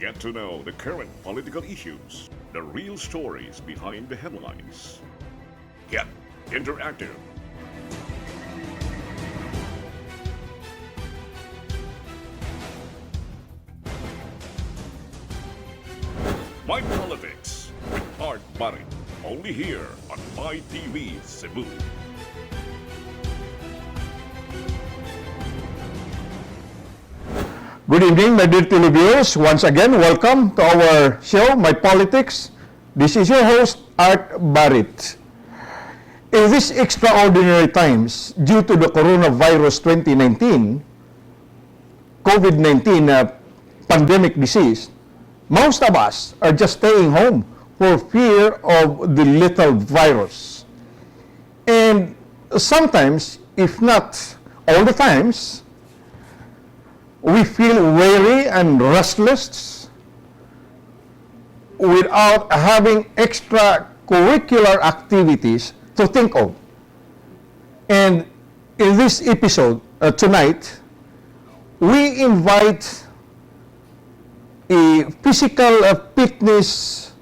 Get to know the current political issues, the real stories behind the headlines. Get interactive. MyPOLITICS with Barrit, only here on MyTV Cebu. Good evening, my dear televiewers. Once again, welcome to our show, My Politics. This is your host, Barrit. In these extraordinary times, due to the coronavirus 2019, COVID-19 pandemic disease, most of us are just staying home for fear of the lethal virus. And sometimes, if not all the times, we feel weary and restless without having extracurricular activities to think of. And in this episode tonight, we invite a physical fitness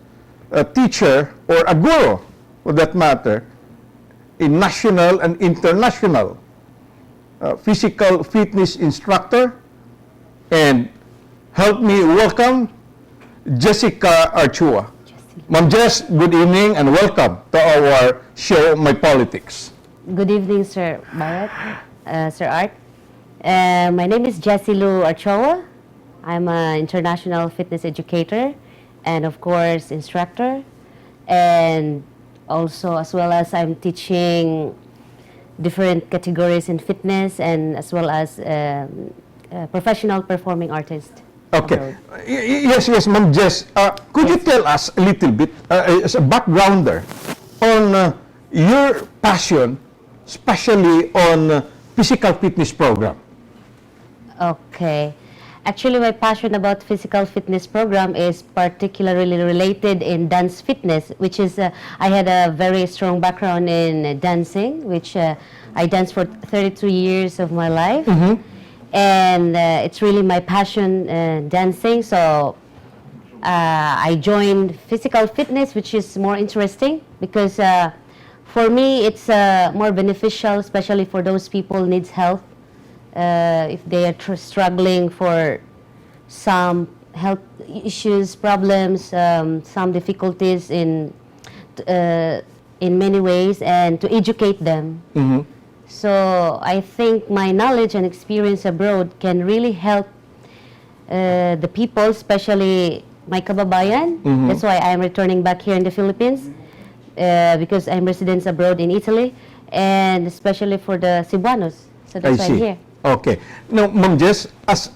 teacher, or a guru for that matter, a national and international physical fitness instructor. And help me welcome Jesselou Archua. Ma'am Jess, good evening and welcome to our show, My Politics. Good evening, Sir Barrit, Sir Art. My name is Jesselou Archua. I'm an international fitness educator and, of course, instructor. And also, as well as I'm teaching different categories in fitness and as well as professional performing artist. Okay. Yes, Ma'am Jess. Could you tell us a little bit, as a backgrounder, on your passion, especially on physical fitness program? Okay. Actually, my passion about physical fitness program is particularly related in dance fitness, which is, I had a very strong background in dancing, which I danced for 33 years of my life. Mm-hmm. And it's really my passion, dancing. So I joined physical fitness, which is more interesting because for me it's more beneficial, especially for those people needs help. If they are struggling for some health issues, problems, some difficulties in many ways, and to educate them. Mm-hmm. So I think my knowledge and experience abroad can really help the people, especially my kababayan. Mm-hmm. That's why I'm returning back here in the Philippines because I'm resident abroad in Italy, and especially for the Cebuanos. So that's why I'm here. Okay. Now, Ma'am Jess, as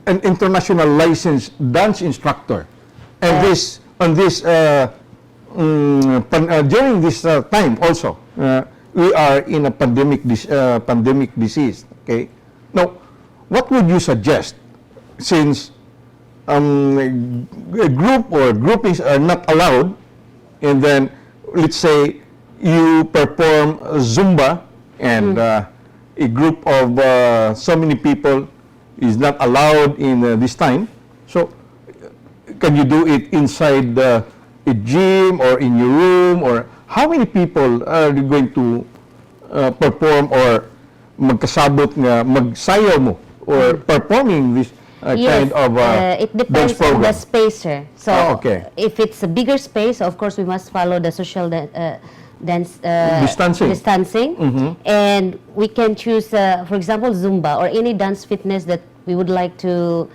an international licensed dance instructor, and during this time also, we are in a pandemic disease. Okay. Now, what would you suggest, since a group or groupings are not allowed, and then let's say you perform Zumba, and a group of so many people is not allowed in this time. So, can you do it inside a gym or in your room, or how many people are you going to perform or magkasabot nga magsayaw mo or performing this kind of it depends on the space, sir. So okay. If it's a bigger space, of course we must follow the social distancing. Mm-hmm. And we can choose, for example, Zumba or any dance fitness that we would like to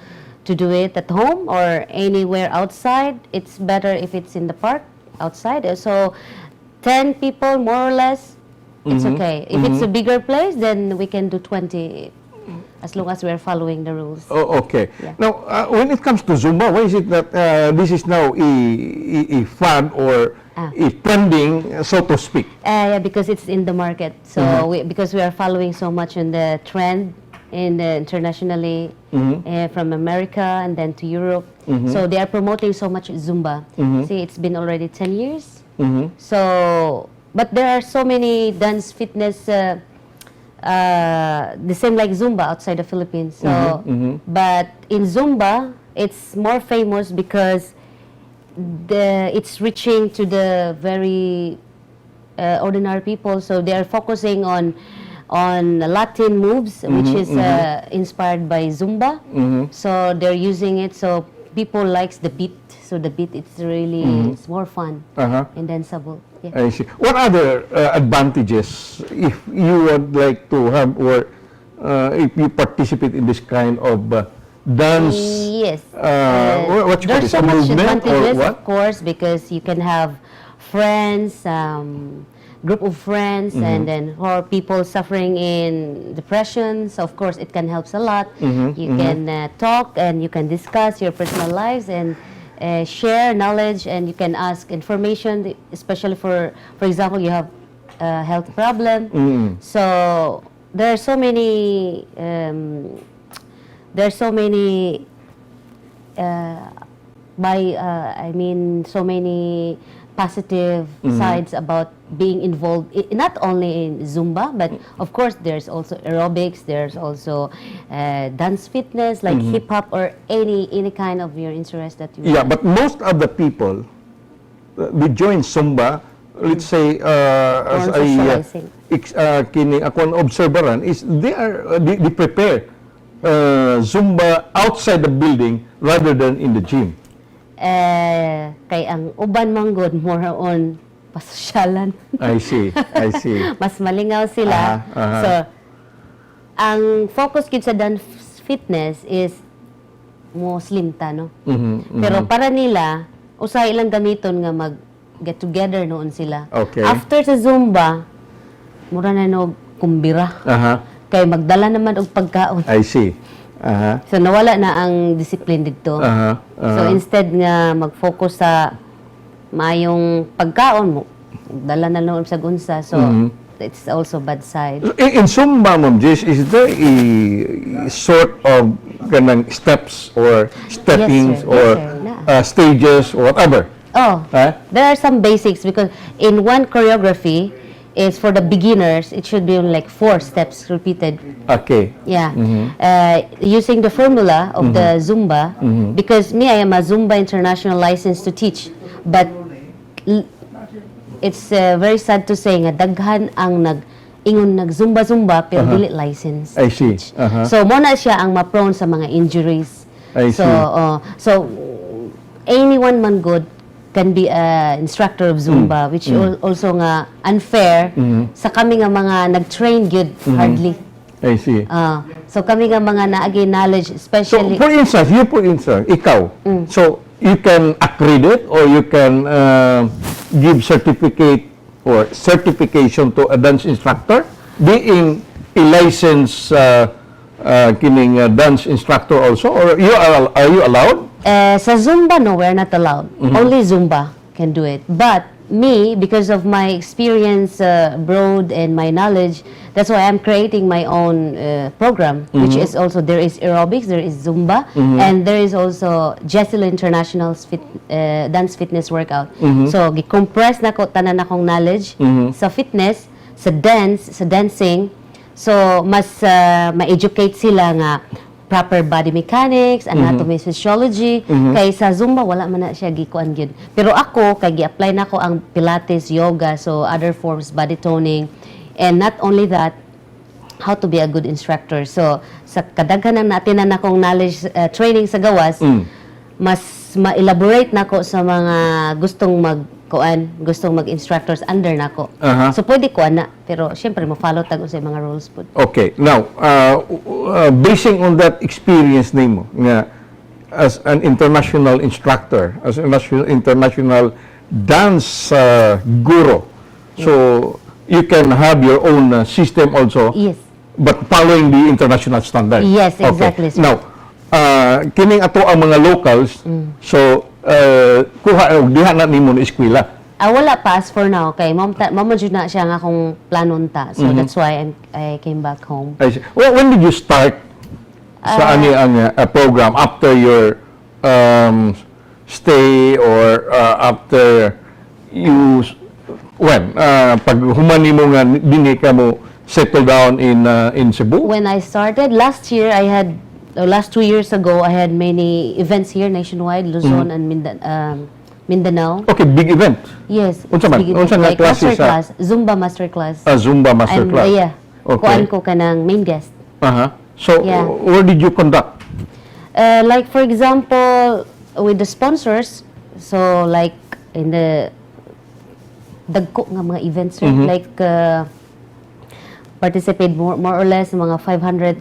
do it at home or anywhere outside. It's better if it's in the park outside. So 10 people more or less, it's okay. If it's a bigger place, then we can do 20 as long as we're following the rules. Oh, okay. Yeah. Now, when it comes to Zumba, why is it that this is now a fad or a trending, so to speak? Yeah, because it's in the market. So because we are following so much in the trend internationally, from America and then to Europe. So they are promoting so much Zumba. See, it's been already 10 years. So, but there are so many dance fitness, the same like Zumba outside the Philippines. So, but in Zumba, it's more famous because it's reaching to the very ordinary people. So they are focusing on Latin moves, which is inspired by Zumba. So they're using it. So people likes the beat. So the beat, it's really it's more fun and danceable. Yeah. I see. What other advantages, if you would like to have, or if you participate in this kind of dance? Yes. What you call There's this, so a much movement or advantages, what? of course, because you can have friends, group of friends, and then or people suffering in depressions. Of course, it can help a lot. You can talk and you can discuss your personal lives and share knowledge, and you can ask information, especially for example, you have a health problem. So there are so many so many positive sides about being involved not only in Zumba, but of course there's also aerobics, there's also dance fitness like hip hop or any kind of your interest that you Yeah, but most of the people they join Zumba, let's say as For socializing. kini ako ang observeran is they prepare Zumba outside the building rather than in the gym. Kay ang uban manggod more on pasosyalan. I see. Mas malingaw sila. So ang focus gid sa dance fitness is mo slim ta, no? Pero para nila usahay ilang gamiton nga mag get together noon sila. Okay. After sa Zumba, mura na no kumbira. Kay magdala naman og pagkaon. I see. So nawala na ang discipline dito. So instead nga mag-focus sa maayong pagkaon mo, dala na lang sa gunsa. So it's also bad side. In Zumba, Ma'am Jess, is there a sort of ganang steps or steppings sir. or Yes, stages or whatever? Oh, there are some basics because in one choreography is for the beginners, it should be like 4 steps repeated. Okay. Yeah. Using the formula of the Zumba, because me, I am a Zumba international license to teach, but it's very sad to say nga daghan ang ingon nag-Zumba pero dili license. I see. So mo na siya ang ma-prone sa mga injuries. I So see. so anyone man good can be a instructor of Zumba, which also nga unfair sa kami nga mga nag-train good hardly. I see. So kami nga mga naagi knowledge, So, especially for instance, ikaw, so you can accredit or you can give certificate or certification to a dance instructor, being a licensed kining dance instructor also, or are you allowed? Sa Zumba, no, we're not allowed. Only Zumba can do it. But me, because of my experience abroad and my knowledge, that's why I'm creating my own program, which is also, there is aerobics, there is Zumba, and there is also Jesselou International dance fitness workout. So, gi-compress na ko tanan akong knowledge sa fitness, sa dance, sa dancing. So, mas ma-educate sila nga proper body mechanics, anatomy, physiology. Kay sa Zumba, wala man na siya gikuan gyud. Pero ako, kay gi-apply na ko ang Pilates, yoga, so other forms, body toning. And not only that, how to be a good instructor. So, sa kadaghanan natin na akong knowledge training sa gawas, mas ma-elaborate na ko sa mga gustong mag-instructors under nako. So pwede ko na, pero syempre mo-follow tag sa mga rules po. Okay. Now, basing on that experience nimo nga as an international instructor, as an international dance guru, so you can have your own system also. Yes. But following the international standard. Yes, exactly, sir. Now, kining ato ang mga locals, so kuha diha na nimo na eskwela. Wala pa as for now kay mamo jud na siya nga akong planon ta. So that's why I came back home. I see. Well, when did you start sa ani ang program after your stay or after you pag human nimo nga dinhi ka mo settle down in Cebu? When I started last year, I had the last 2 years ago, I had many events here nationwide, Luzon and Mindanao. Okay, big event. Yes. Unsa man? big event, Unsa nga like klase sa- masterclass, Zumba masterclass. Zumba masterclass. And, yeah, Okay. kuan ko ka ng main guest. So, Yeah. where did you conduct? Like for example, with the sponsors, so like in the dagko nga mga events, right? Like participate more or less mga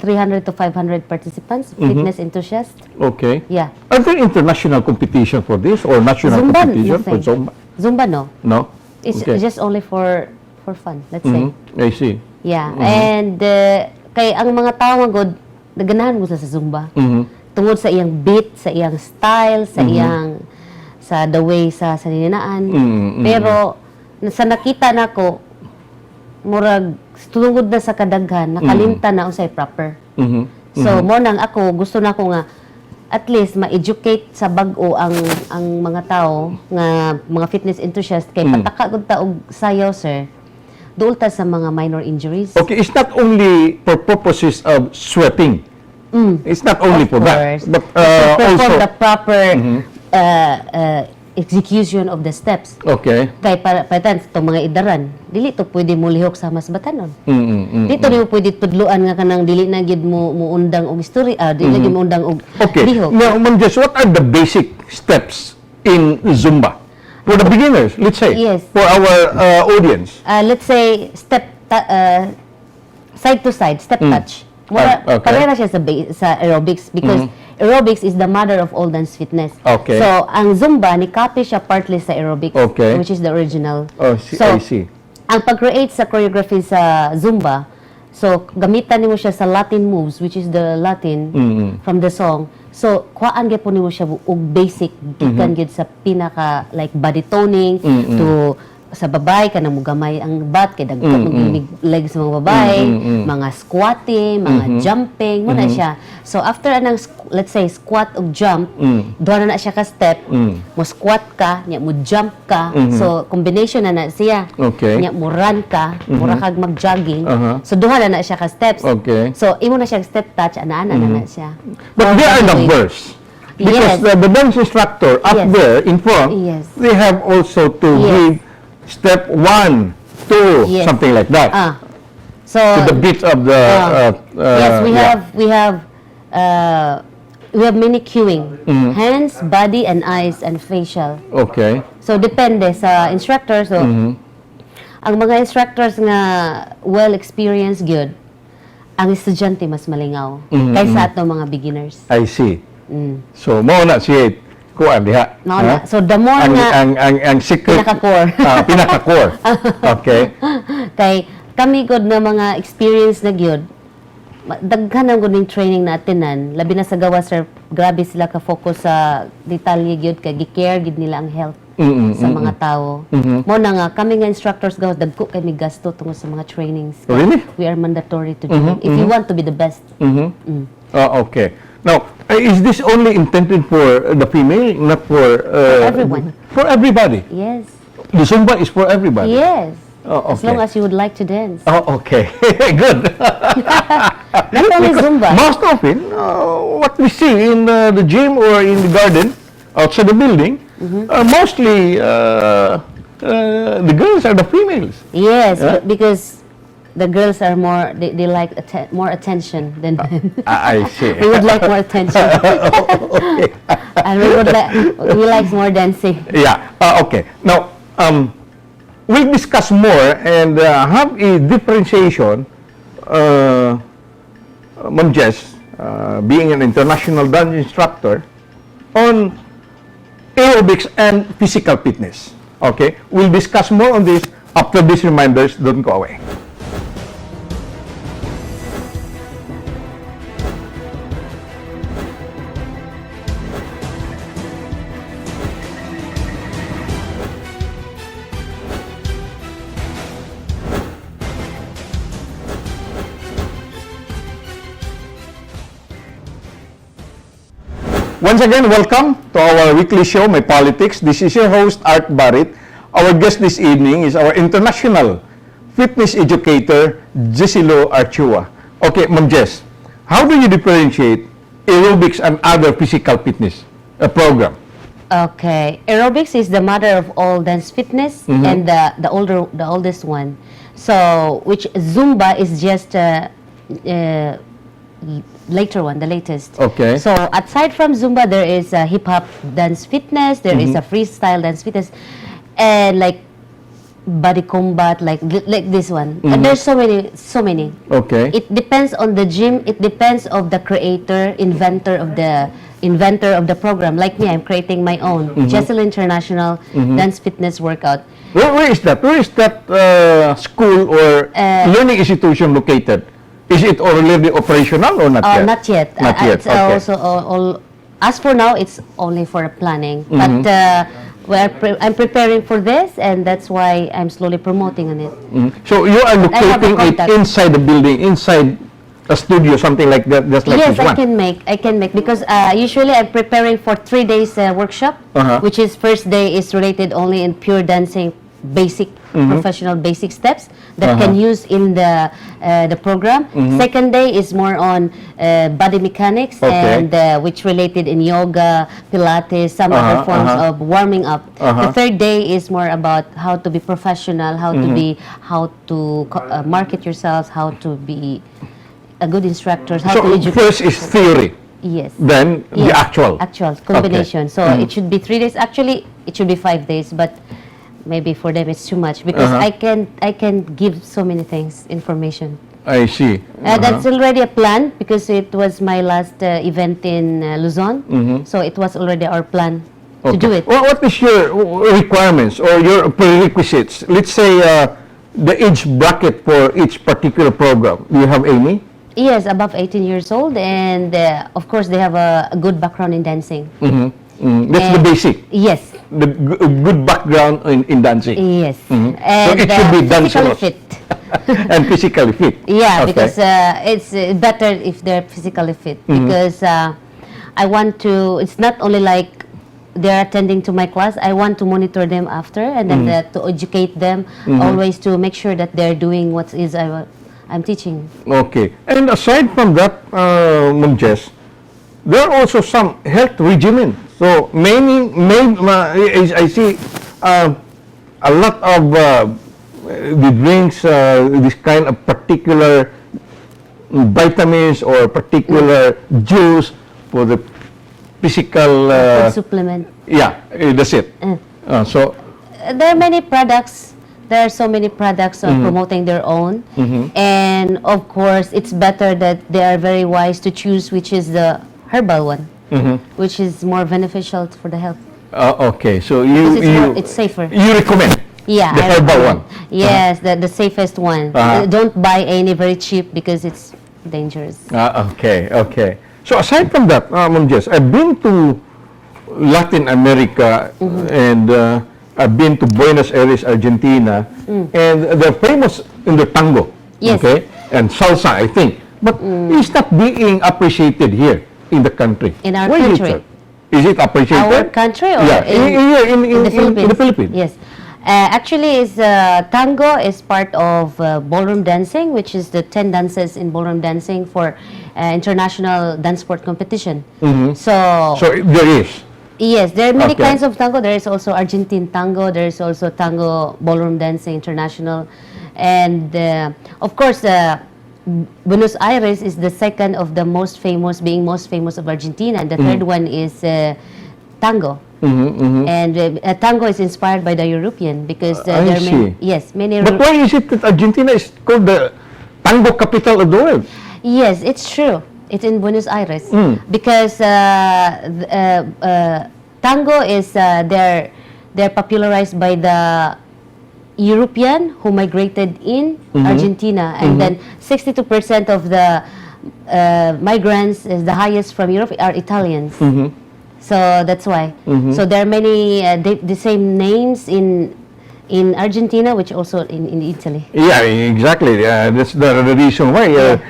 300 to 500 participants, fitness enthusiasts. Okay. Yeah. Are there international competition for this or national Zumba, competition for nothing. Zumba? Zumba, no. No? It's Okay. just only for fun, let's say. I see. Yeah. And kay ang mga tao nga god naganahan mo sa Zumba. Tungod sa iyang beat, sa iyang style, sa iyang sa the way sa saninaan. Pero sa nakita nako murag tungod na sa kadaghan nakalimtan na usay proper. So mo nang ako gusto na ko nga at least ma-educate sa bag-o ang mga tao nga mga fitness enthusiast kay pataka gud ta og sayaw, sir. Duol ta sa mga minor injuries. Okay, it's not only for purposes of sweating. It's not only Of for course. that, but To perform also. the proper execution of the steps. Okay. Kay patan itong mga idaran, dili to pwede mo lihok sa mas batanon. Dito di mo pwede tudluan nga kanang dili na gid mo undang og history, dili na gid mo undang og Okay. lihok. Now, Ma'am Jess, what are the basic steps in Zumba? For the beginners, let's say. Yes. For our audience. Let's say side to side, step touch. Mura, Okay. pareha siya sa aerobics because aerobics is the mother of all dance fitness. Okay. So, ang Zumba, ni-copy siya partly sa aerobics, Okay. which is the original. I So, see. ang pag-create sa choreography sa Zumba, so, gamitan nimo siya sa Latin moves, which is the Latin from the song. So, kuhaan gyud po nimo siya og basic, gikan gyud sa pinaka, like body toning, to sa babae ka mo gamay ang bat kay dagko ng legs sa mga babae, mga squatting, mga jumping, mo na siya. So after anang let's say squat o jump, doon na siya ka step, mo squat ka, nya mo jump ka. So combination na siya. Okay. Nya mo run ka, mura kag mag-jogging. Uh-huh. So duha na siya ka steps. Okay. So imo na siya step touch ana na siya. But there are By the way, numbers. Because Yes. the dance instructor up Yes. there in front, Yes. they have also to Yes. give step 1, 2, Yes. something like that. So To the beat of the. yes, we yeah. have many cueing. Hands, body, and eyes, and facial. Okay. So, depende sa instructor. So, ang mga instructors nga well-experienced good, ang estudyante mas malingaw kaysa ato mga beginners. I see. So, mo na siya kuan diha. No, Ha? na. So, the more ang, nga ang secret. pinaka-core. Pinaka-core. Okay. kay kami good na mga experience na gyud, daghan ang gud training na atinan, labi na sa gawa, sir, grabe sila ka focus sa detalye gyud kay gi-care gid nila ang health sa mga tao. Mo na nga kami nga instructors gawas dagko kay mi gasto tungod sa mga trainings. Oh, really? We are mandatory to do it if you want to be the best. Okay. Now, is this only intended for the female, not for everyone. For everybody. Yes. The Zumba is for everybody. Yes. Oh, As okay. long as you would like to dance. Oh, okay. Good. Not only Zumba. Most often, what we see in the gym or in the garden, outside the building, mostly the girls are the females. Yes, because the girls are more, they like more attention than men. I see. We would like more attention. And we like more dancing. Yeah. Okay. Now, we'll discuss more and have a differentiation. Ma'am Jess, being an international dance instructor, on aerobics and physical fitness. Okay. We'll discuss more on this after these reminders. Don't go away. Once again, welcome to our weekly show, MyPOLITICS. This is your host, Art Barrit. Our guest this evening is our international fitness educator, Jesselou Archua. Okay, Ma'am Jess, how do you differentiate aerobics and other physical fitness program? Okay, aerobics is the mother of all dance fitness and the oldest one. So, which Zumba is just later one, the latest. Okay. So aside from Zumba, there is a hip hop dance fitness. There is a freestyle dance fitness, and like body combat, like this one. And there's so many. Okay. It depends on the gym. It depends of the creator, inventor of the program. Like me, I'm creating my own Jesselou International Dance Fitness Workout. Where is that? Where is that school or learning institution located? Is it already operational or not yet? Not yet. Not yet. It's Okay. also all. As for now, it's only for planning. But I'm preparing for this, and that's why I'm slowly promoting on it. So you are I have a locating it contact. inside the building, inside a studio, something like that, just like Yes, this one. I can make because usually I'm preparing for 3 days workshop, which is first day is related only in pure dancing, basic professional basic steps that can use in the program. Second day is more on body mechanics and which related in yoga, Pilates, some other forms of warming up. The third day is more about how to be professional, how to market yourselves, how to be a good instructor, how to So educate. first is theory, Yes. then the Yes, actual. Actual combination. So it should be 3 days. Actually, it should be 5 days, but maybe for them it's too much because I can give so many things, information. I see. That's already a plan because it was my last event in Luzon. So it was already our plan to do it. Well, what is your requirements or your prerequisites? Let's say the age bracket for each particular program. Do you have any? Yes, above 18 years old, and of course they have a good background in dancing. That's the basic. Yes. The good background in dancing. Yes. And So it should be physically dangerous. fit. And physically fit. Yeah, Okay. because it's better if they're physically fit. Because I want to. It's not only like they're attending to my class. I want to monitor them after, and then to educate them. Always to make sure that they're doing what is I'm teaching. Okay. And aside from that, Ma'am Jess, there are also some health regimen. So I see a lot of the drinks, this kind of particular vitamins or particular juice for the physical. Food supplement. Yeah, that's it. So There are many products. There are so many products on promoting their own, and of course, it's better that they are very wise to choose which is the herbal one, which is more beneficial for the health. okay, so Because it's safer. you recommend Yeah, the I herbal recommend. one. Yes, the safest one. Don't buy any very cheap because it's dangerous. Okay. So aside from that, Ma'am Jess, I've been to Latin America and I've been to Buenos Aires, Argentina, and they're famous in the tango, Yes. okay, and salsa, I think. But is that being appreciated here in the country? In our Why country. Is it appreciated? Our country or Yeah, in the Philippines? in the Philippines. Yes. Actually, tango is part of ballroom dancing, which is the 10 dances in ballroom dancing for international dance sport competition. So there is. yes, there are many Okay. kinds of tango. There is also Argentine tango. There is also tango ballroom dancing international, and of course, Buenos Aires is the second of the most famous, being most famous of Argentina, and the third one is tango. And tango is inspired by the European because I there are many, see. yes, many. But why is it that Argentina is called the tango capital of the world? Yes, it's true. It's in Buenos Aires because tango is they're popularized by the European who migrated in Argentina, and then 62% of the migrants, is the highest from Europe, are Italians. So that's why. So there are many the same names in Argentina, which also in Italy. Yeah, exactly. That's the reason why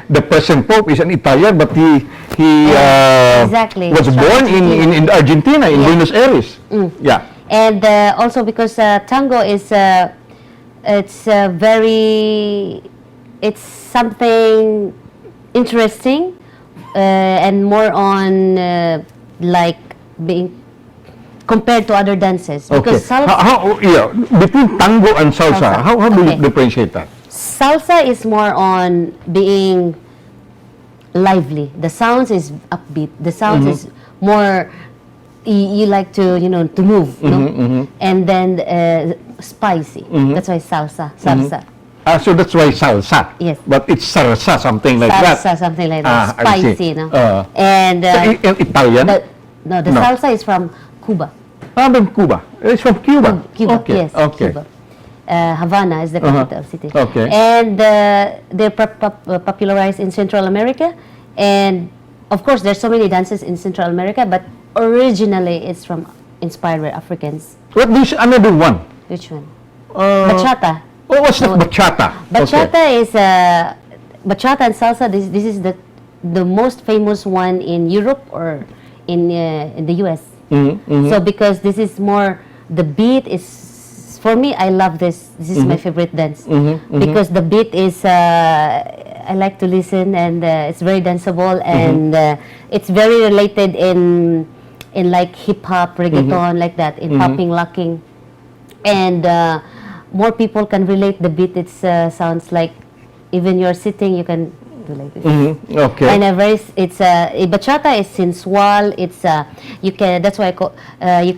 the present Pope is an Italian, but he Exactly. was From born in Argentina, in Buenos Aires. Yeah. And also because tango is it's something interesting and more on like being compared to other dances. Okay. Because salsa, Yeah, between tango and salsa, Salsa. how do you Okay. differentiate that? salsa is more on being lively. The sounds is upbeat. The sounds is more you like to to move, no? And then spicy. That's why salsa. So that's why salsa. Yes. But it's sarsa, something like that. Salsa, something like that. I see. Spicy, no? Uh, And So, Italian? the No. salsa is from Cuba. From Cuba. It's from Cuba. Cuba, Okay. yes, Okay. Cuba. Havana is the capital city. Okay. And they're popularized in Central America. And of course, there's so many dances in Central America, but originally it's inspired by Africans. What is another one? Which one? Uh, Bachata. Oh, what's that? Bachata. Bachata is bachata and salsa. This is the most famous one in Europe or in the U.S. So because this is more, the beat is, for me, I love this. This is my favorite dance because the beat is I like to listen, and it's very danceable, and it's very related in like hip hop, reggaeton, like that, in popping, locking, and more people can relate. The beat, it sounds like even you're sitting, you can do like this. Okay. And it's bachata is sensual. It's you can. That's why you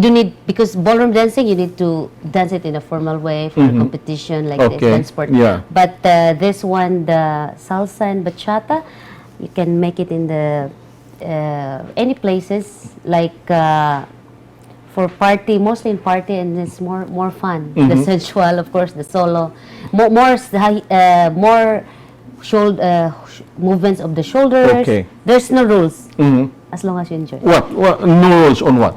do need, because ballroom dancing, you need to dance it in a formal way for a competition like this, Okay. dance sport. Yeah. But this one, the salsa and bachata, you can make it in the any places, like for party, mostly in party, and it's more fun. The sensual, of course, the solo, more movements of the shoulders. Okay. There's no rules as long as you enjoy. What? No rules on what?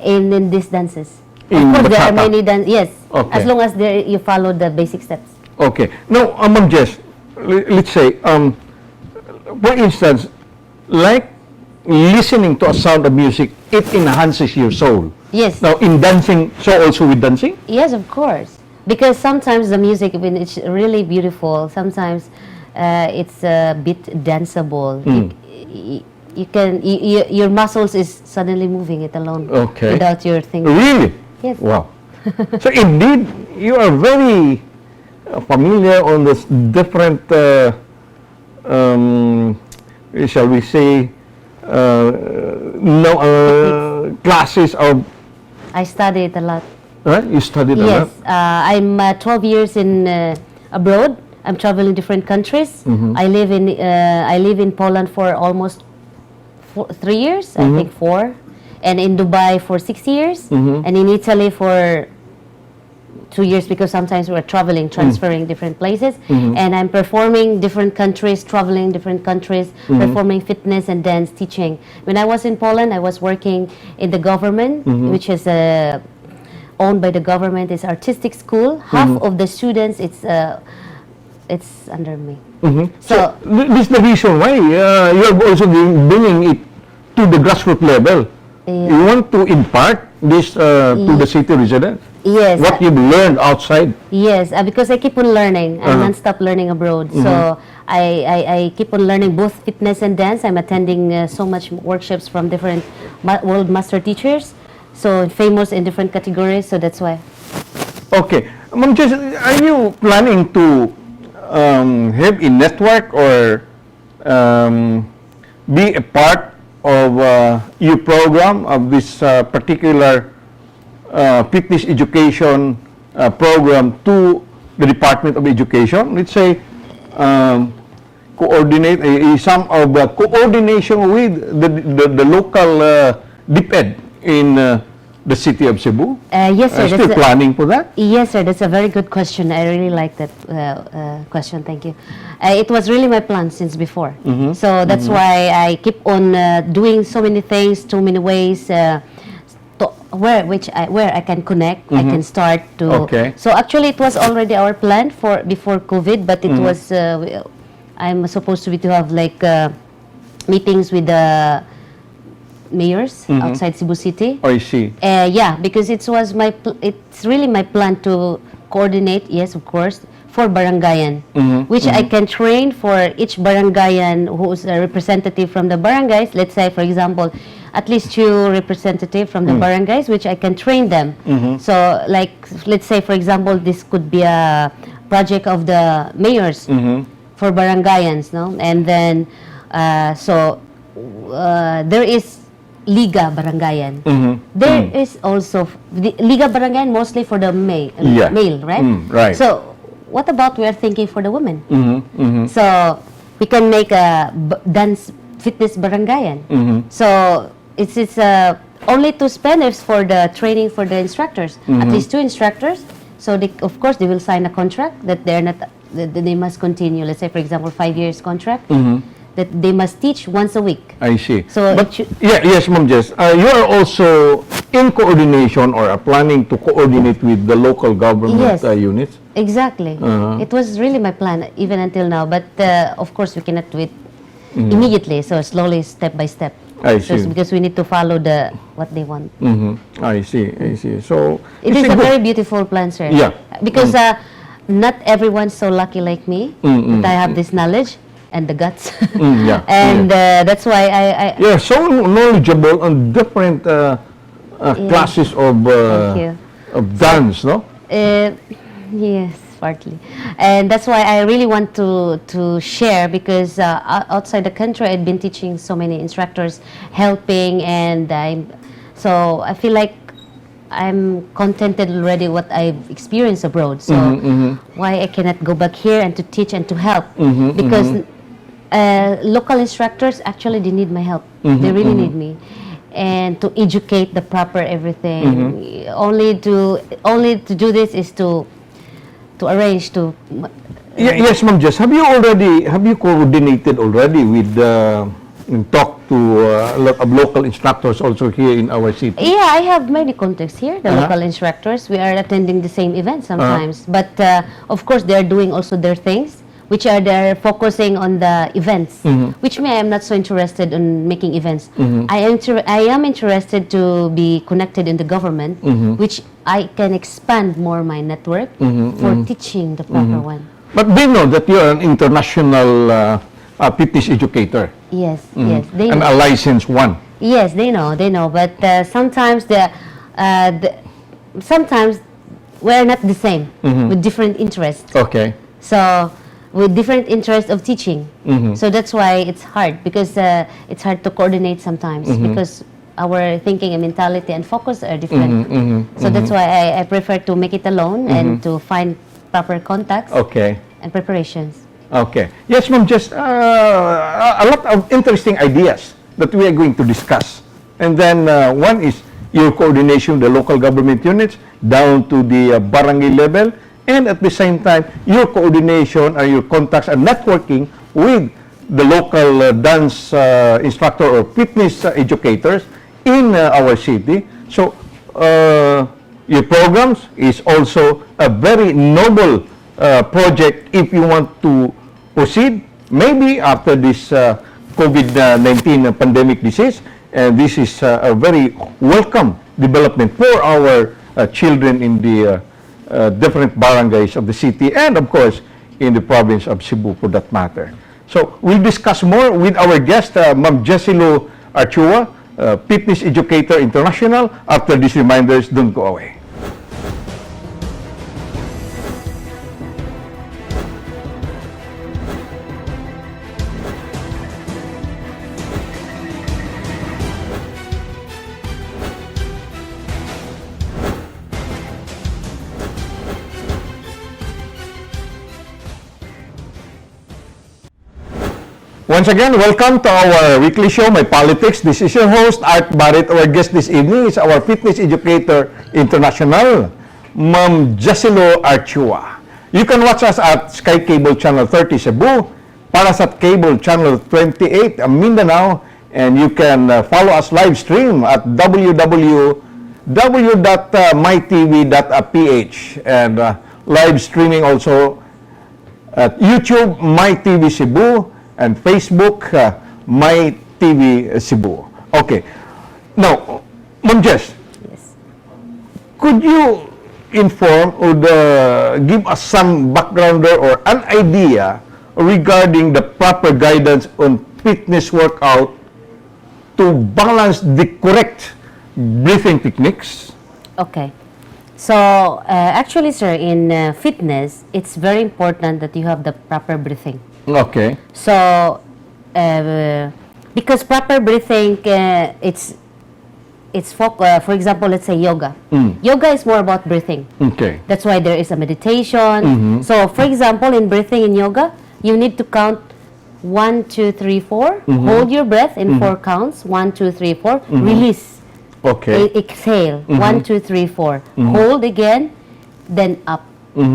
In these dances, In of course, there are bachata? many dances. Yes, Okay. as long as you follow the basic steps. Okay. Now, Ma'am Jess, let's say, for instance, like listening to a sound of music, it enhances your soul. Yes. Now, in dancing, so also with dancing? Yes, of course. Because sometimes the music, when it's really beautiful, sometimes it's a bit danceable. You can, your muscles is suddenly moving it alone. Okay. Without your thinking. Really? Yes. Wow. So indeed, you are very familiar on this different, shall we say, classes of, I study it a lot. right? You studied a Yes. lot? I'm 12 years in abroad. I'm traveling different countries. I live in Poland for almost 3 years, I think 4, and in Dubai for 6 years, and in Italy for 2 years, because sometimes we're traveling, transferring different places, and I'm performing different countries, traveling different countries, performing fitness and dance teaching. When I was in Poland, I was working in the government, which is owned by the government. It's artistic school. Half of the students, it's under me. So This is the reason why you are also bringing it to the grassroots level. You want to impart this to the city residents? yes, What you've learned outside? yes, because I keep on learning. I non-stop learning abroad. So I keep on learning both fitness and dance. I'm attending so much workshops from different world master teachers, so famous in different categories. So that's why. Okay. Ma'am Jess, are you planning to have a network or be a part of your program of this particular fitness education program to the Department of Education? Let's say coordinate some of the coordination with the local DepEd in the city of Cebu? Yes, sir. Still planning for that? Yes, sir. That's a very good question. I really like that question. Thank you. It was really my plan since before. So that's why I keep on doing so many things, so many ways where I can connect. I can start to. Okay. So actually, it was already our plan for before COVID, but it was I'm supposed to have like meetings with the mayors outside Cebu City. I see. Yeah, because it's really my plan to coordinate, yes, of course, for barangayan, which I can train for each barangayan who's a representative from the barangays. Let's say, for example, at least two representative from the barangays, which I can train them. So, like, let's say, for example, this could be a project of the mayors for barangayans, no? And then, there is Liga Barangayan. There is also the Liga Barangayan mostly for the male, right? Right. So, what about we are thinking for the women? So, we can make a dance fitness barangayan. So, it's only two spenders for the training for the instructors, at least two instructors. So, of course, they will sign a contract that they're not, that they must continue. Let's say, for example, 5 years contract. That they must teach once a week. I see. So but yes, Ma'am Jess, you are also in coordination or are planning to coordinate with the local government Yes. Units? Exactly. It was really my plan even until now. But of course, we cannot do it immediately. So slowly, step by step. I So see. because we need to follow what they want. I see. I see. So It is a very beautiful plan, sir. Yeah. Because not everyone's so lucky like me that I have this knowledge and the guts. yeah. And that's why I Yeah, so knowledgeable on different classes of Thank you. dance, no? Yes, partly, and that's why I really want to share, because outside the country I've been teaching so many instructors, helping, and so I feel like I'm contented already what I've experienced abroad. So why I cannot go back here and to teach and to help? Because local instructors actually they need my help. They really need me. And to educate the proper everything. Only to do this is to arrange to. Yes, Ma'am Jess. Have you coordinated already with and talk to a lot of local instructors also here in our city? Yeah, I have many contacts here. The local instructors. We are attending the same events sometimes, but of course they are doing also their things, which are they're focusing on the events. Which me, I am not so interested in making events. I am interested to be connected in the government, which I can expand more my network for teaching the proper one. But they know that you are an international fitness educator. Yes, yes, they And know. a licensed one. Yes, they know. But sometimes sometimes we're not the same with different interests. Okay. So with different interests of teaching. So that's why it's hard, because it's hard to coordinate sometimes, because our thinking and mentality and focus are different. So that's why I prefer to make it alone and to find proper contacts Okay. and preparations. Okay. Yes, Ma'am, just a lot of interesting ideas that we are going to discuss. And then one is your coordination with the local government units down to the barangay level, and at the same time, your coordination or your contacts and networking with the local dance instructor or fitness educators in our city. So, your programs is also a very noble project if you want to proceed, maybe after this COVID-19 pandemic disease. And this is a very welcome development for our children in the different barangays of the city, and of course in the province of Cebu for that matter. So we'll discuss more with our guest, Ma'am Jesselou Archua, Fitness Educator International, after these reminders. Don't go away. Once again, welcome to our weekly show, MyPOLITICS. This is your host, Art Barrit. Our guest this evening is our Fitness Educator International, Ma'am Jesselou Archua. You can watch us at Sky Cable Channel 30 Cebu, Parasat Cable Channel 28 Mindanao, and you can follow us live stream at www.mytv.ph, and live streaming also at YouTube, MyTV Cebu, and Facebook, My TV Cebu. Okay. Now, Ma'am Jess, Yes. could you inform or give us some backgrounder or an idea regarding the proper guidance on fitness workout to balance the correct breathing techniques? Okay. So, actually, sir, in fitness, it's very important that you have the proper breathing. Okay. So, because proper breathing, for example, let's say yoga. Yoga is more about breathing. Okay. That's why there is a meditation. So, for example, in breathing in yoga, you need to count 1, 2, 3, 4. Hold your breath in 4 counts. 1, 2, 3, 4. Release. Okay. Exhale. 1, 2, 3, 4. Hold again, then up.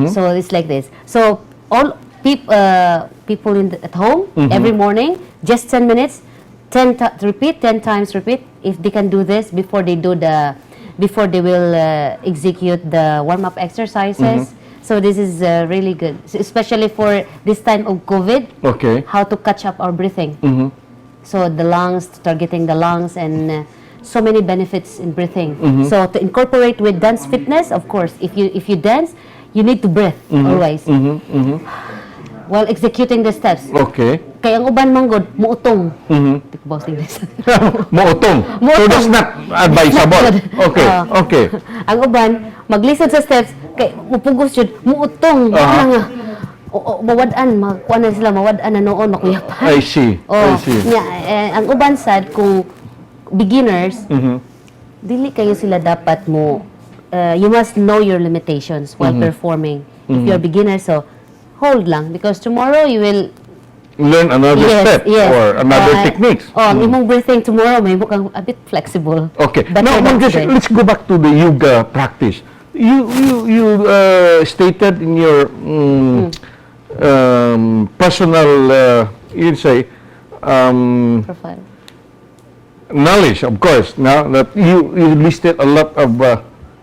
So it's like this. So all people at home every morning, just 10 minutes, repeat 10 times. Repeat. If they can do this before they will execute the warm-up exercises. So this is really good, especially for this time of COVID. Okay. How to catch up our breathing. So the lungs, targeting the lungs, and so many benefits in breathing. So to incorporate with dance fitness, of course, if you dance, you need to breathe always while executing the steps. Okay. Kaya ang uban manggod muutong. Muutong. So that's not advisable. Okay. Okay. Ang uban maglisod sa steps kay mupugos jud muutong. Nga mawad-an magkuan na sila mawad-an na noon makuyapan. I see. I see. Ang uban sad kung beginners, dili kayo sila dapat mo, you must know your limitations while performing. If you're beginner, so hold lang because tomorrow you will learn another step or another techniques. Imong breathing tomorrow may bukang a bit flexible. Okay. Better Now, than let's go back to the yoga practice. You stated in your personal, you'd say, profile. knowledge, of course, now that you listed a lot of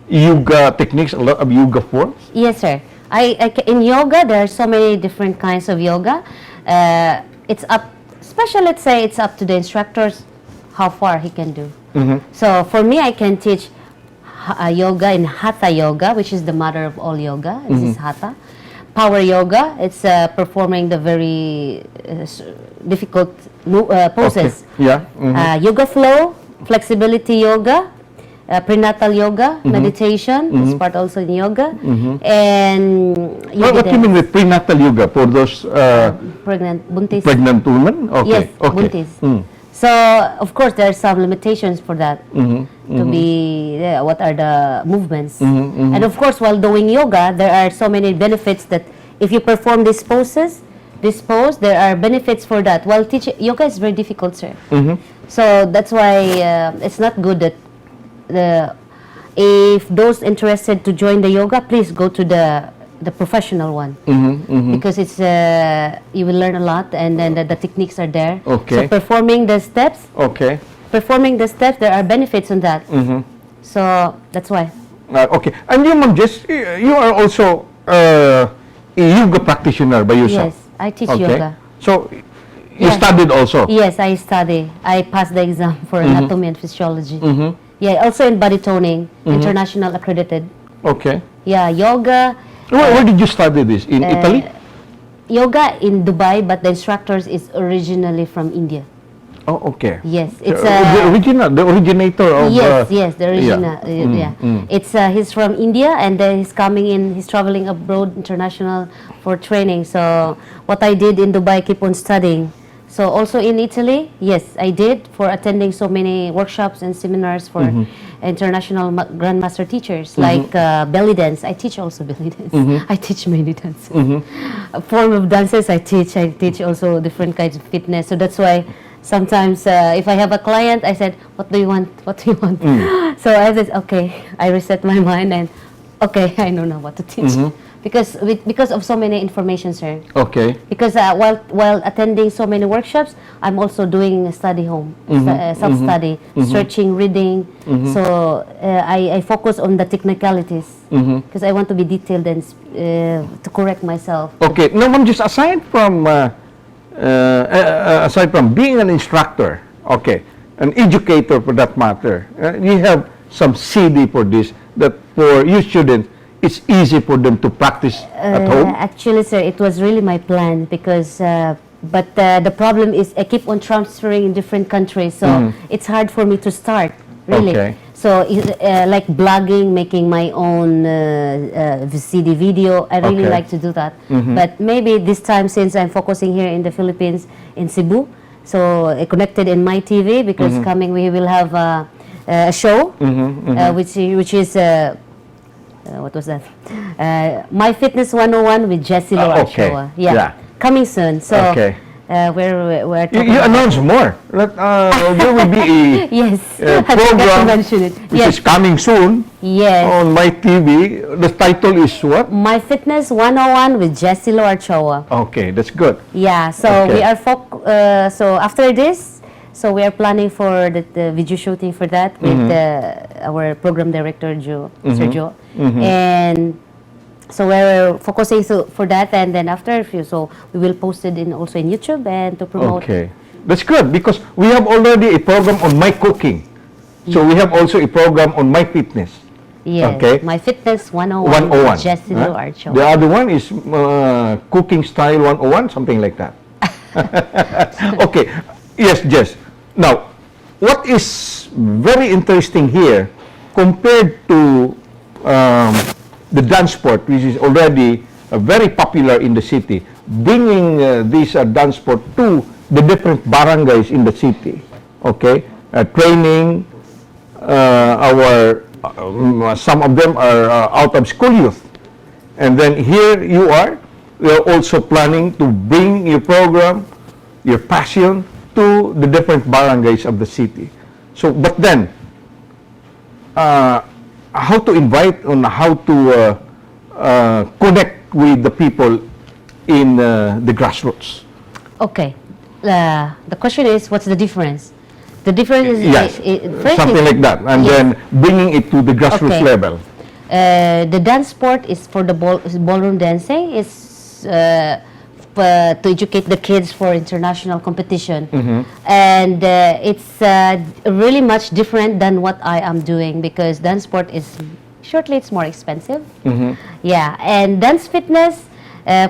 yoga techniques, a lot of yoga forms. Yes, sir. In yoga, there are so many different kinds of yoga. It's up, especially let's say it's up to the instructors how far he can do. So for me, I can teach yoga in Hatha yoga, which is the mother of all yoga. This is Hatha. Power yoga, it's performing the very difficult poses. Okay. Yeah. Yoga flow, flexibility yoga, prenatal yoga, meditation is part also in yoga. And What do you mean with prenatal yoga for those pregnant buntis? pregnant women? Okay. Yes, Okay. buntis. So of course there are some limitations for that to be what are the movements. And of course while doing yoga there are so many benefits that if you perform this pose, there are benefits for that. While teaching yoga is very difficult, sir. So that's why it's not good that if those interested to join the yoga, please go to the professional one because it's you will learn a lot, and then the techniques are there. Okay. So performing the steps, there are benefits on that. So that's why. Okay. And you, Ma'am Jess, you are also a yoga practitioner by yourself. Yes, I teach yoga. So you studied also. Yes, I study. I passed the exam for anatomy and physiology. Yeah, also in body toning, international accredited. Okay. Yeah, yoga. Where did you study this? In Italy? Yoga in Dubai, but the instructors is originally from India. Oh, okay. Yes, it's the originator of. Yes, the original. It's he's from India, and then he's coming in. He's traveling abroad, international, for training. So what I did in Dubai, keep on studying. So also in Italy, yes, I did for attending so many workshops and seminars for international grandmaster teachers like belly dance. I teach also belly dance. I teach many dances. Form of dances I teach. I teach also different kinds of fitness. So that's why sometimes if I have a client, I said, "What do you want? What do you want?" So I said, "Okay." I reset my mind and okay, I know now what to teach. Because of so many information, sir. Okay. Because while attending so many workshops, I'm also doing a study home, self-study, searching, reading. So I focus on the technicalities because I want to be detailed and to correct myself. Okay. Now, Ma'am, just aside from being an instructor, okay, an educator for that matter, you have some CD for this that for you students it's easy for them to practice at home? Actually, sir, it was really my plan because, but the problem is I keep on transferring in different countries, so it's hard for me to start, really. Okay. So, like blogging, making my own CD video, I really Okay. like to do that. But maybe this time, since I'm focusing here in the Philippines, in Cebu, so connected in my TV, because coming we will have a show, which is what was that? My Fitness 101 with Jesselou Okay. Archua. Yeah. Coming soon. So Okay. we're talking You about- announce more. There will be Yes, a I forgot to program mention it. which Yes, is coming soon yes. on my TV. The title is what? My Fitness 101 with Jesselou Archua. Okay, that's good. Yeah, so Okay. we are so after this, so we are planning for the video shooting for that with our program director Sir Joe, and so we're focusing for that, and then after a few, so we will post it also in YouTube and to promote. Okay, that's good because we have already a program on my cooking. So we have also a program on my fitness. Yes, Okay. My Fitness 101 101. with Jesselou huh? Archua. The other one is cooking style 101, something like that. Okay. Yes, Jess. Now, what is very interesting here compared to the dance sport, which is already very popular in the city, bringing this dance sport to the different barangays in the city, okay? Training some of them are out of school youth. And then here you are also planning to bring your program, your passion to the different barangays of the city. So, but then, how to invite and how to connect with the people in the grassroots? Okay. The question is, what's the difference? The difference is Yes, first something is- like that. And yes. then bringing it to the grassroots Okay. level. The dance sport is for the ballroom dancing. It's to educate the kids for international competition, and it's really much different than what I am doing because dance sport is it's more expensive. Yeah, and dance fitness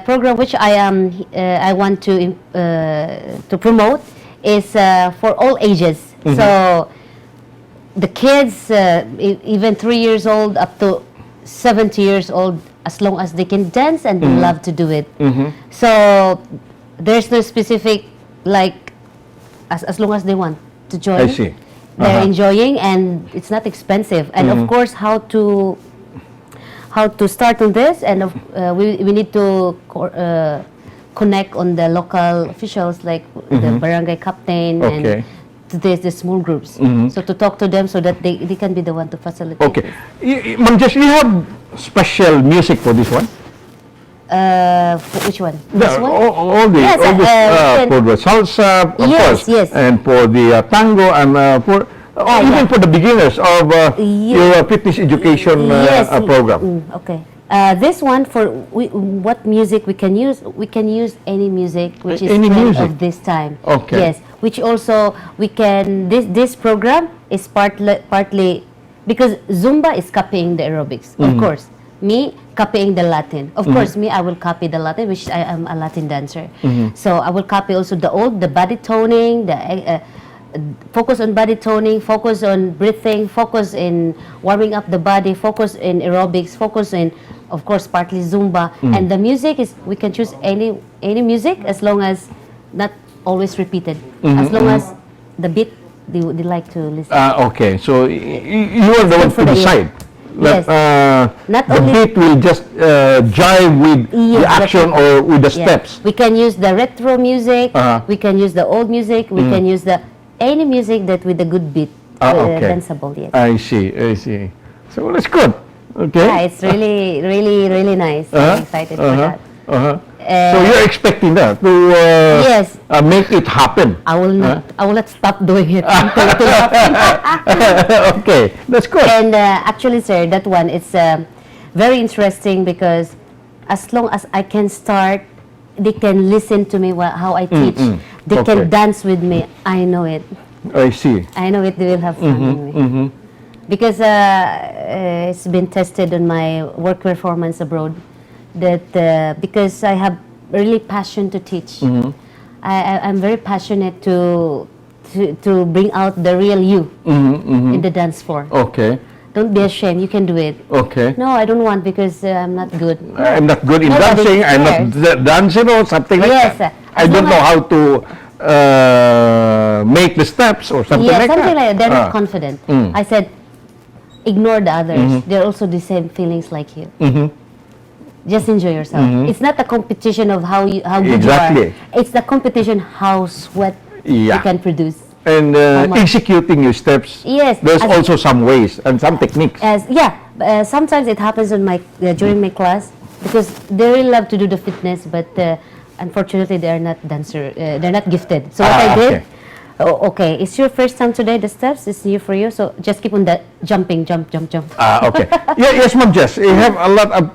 program which I want to promote is for all ages. So the kids, even 3 years old up to 70 years old, as long as they can dance and they love to do it. So there's no specific, like, as long as they want to join. I see. They're enjoying, and it's not expensive. And of course, how to start on this, and we need to connect on the local officials, like the barangay captain Okay. and the small groups. So to talk to them so that they can be the one to facilitate. Okay. Ma'am Jess, you have special music for this one? Which one? This one? All the Yes, for the salsa, of Yes, course, yes. and for the tango, and for even yeah. for the beginners of your fitness education Yes, program. Okay. This one for what music we can use? We can use any music which is Any trend music? of this time. Okay. Yes, which also we can. This program is partly because Zumba is copying the aerobics, of course. Me copying the Latin, of course. Me, I will copy the Latin, which I am a Latin dancer. So I will copy also the body toning, the focus on body toning, focus on breathing, focus in warming up the body, focus in aerobics, focus in, of course, partly Zumba. And the music is, we can choose any music as long as not always repeated, as long as the beat they like to listen. Okay, so you are the one for to the ear. decide. Yes. The Not only- beat will just jive with the Yes, action or with the Yeah. steps. We can use the retro music. Uh-huh. We can use the old music. We can use any music that with a good beat, Okay. danceable. Yes. I see. So that's good. Okay. Yeah, it's really, really, really nice. I'm excited for that. So you're expecting that to Yes. make it happen. I will not stop doing it until it will happen. Okay, that's good. And actually, sir, that one it's very interesting because as long as I can start, they can listen to me how I teach. They Okay. can dance with me. I know it. I see. I know it. They will have fun with me. because it's been tested on my work performance abroad that because I have really passion to teach. I'm very passionate to bring out the real you in the dance floor. Okay. Don't be ashamed. You can do it. Okay. No, I don't want because I'm not good. I'm not good in Nobody dancing. I'm cares. not dancing or something like Yes, that. as I don't long know as- how to make the steps or something Yeah, like something that. like that. They're not Ah. confident. I said, ignore the others. They're also the same feelings like you. Just enjoy yourself. It's not a competition of how good Exactly. you are. It's the competition how sweat you Yeah. can produce. And much? executing your steps. Yes, There's as- also some ways and some techniques. Sometimes it happens on my during my class because they really love to do the fitness, but unfortunately they are not dancer. They're not gifted. So what I did. Okay. Okay, it's your first time today. The steps is new for you, so just keep on that jumping, jump. Okay. Yes, Ma'am Jess. You have a lot of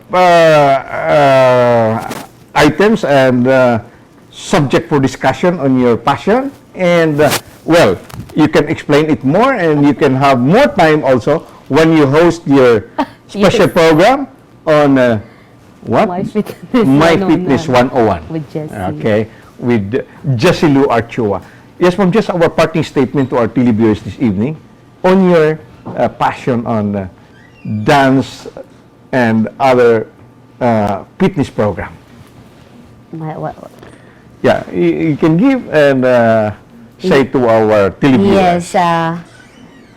items and subject for discussion on your passion. And, well, you can explain it more and you can have more time also when you host your special Yes. program on what? My Fitness My 101. Fitness 101. With Jessie. Okay. With Jesselou Archua. Yes, Ma'am Jess, our parting statement to our televiewers this evening on your passion on dance and other fitness program. What? Yeah, you can give and say to our televiewers. Yes,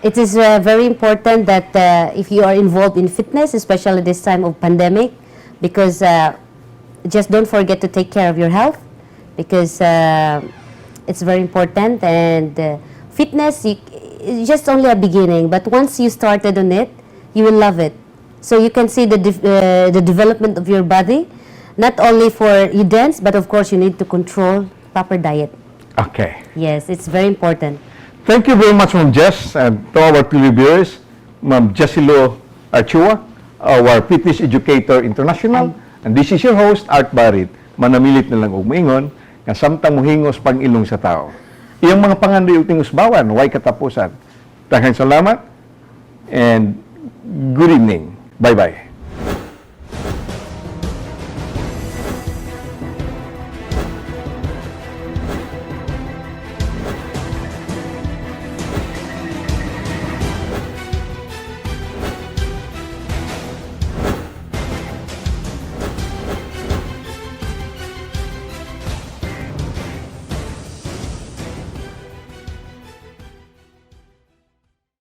it is very important that if you are involved in fitness, especially this time of pandemic, because just don't forget to take care of your health, because it's very important. And fitness is just only a beginning, but once you started on it, you will love it. So you can see the development of your body, not only for you dance, but of course you need to control proper diet. Okay. Yes, it's very important. Thank you very much, Ma'am Jess, and to our televiewers, Ma'am Jesselou Archua, our Fitness Educator International. And this is your host, Art Barrit. Manamilit na lang og moingon, nga samtang muhingos pang ilong sa tao. Iyang mga pangandoy ug tingusbawan, way katapusan. Daghang salamat and good evening. Bye-bye.